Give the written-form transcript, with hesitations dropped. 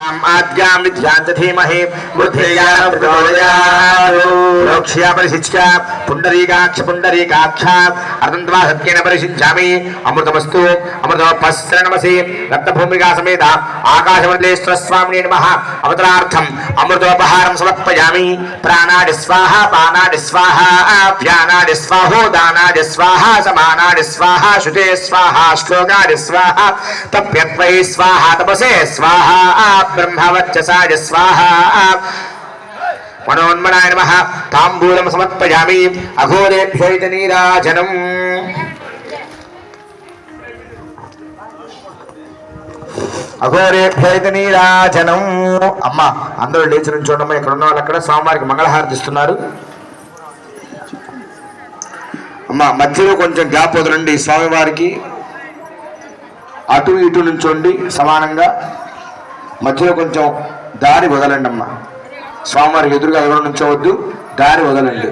आद्यां विद्यां धीमहि बुद्धिया प्रचोदयात् परिशिष्य पुण्डरीकाक्ष पुण्डरीकाक्ष अर्धन्त्वा सत्येन परिशिञ्चामि अमृतमस्तु अमृतोपस्रणमसि रत्नभूमिका समेत आकाशमण्डलेश्वर स्वामिने नमः अवतरार्थम् अमृतोपहारं समर्पयामि प्राणादि स्वाहा पानादि स्वाहा व्यानादि स्वाहो दानादि स्वाहा समानादि स्वाहा शुचे स्वाहा श्लोकादि स्वाहा तप्यत्वै स्वाहा तपसे स्वाहा ब्रह्मवच्चसाय स्वाहा मनोन्मनाय नमः ताम्बूलं समर्पयामि अघोरेभ्यो नीराजनम् అఘోరేభ్యో నీరాజనం. అమ్మ అందరూ లేచి నుంచోండమ్మ. ఇక్కడ ఉన్న వాళ్ళు అక్కడ స్వామివారికి మంగళహారతి ఇస్తున్నారు. అమ్మ మధ్యలో కొంచెం గ్యాప్ వదలండి. స్వామివారికి అటు ఇటు నుంచోండి సమానంగా. మధ్యలో కొంచెం దారి వదలండి అమ్మ. స్వామివారికి ఎదురుగా ఎవరు నుంచోవద్దు, దారి వదలండి.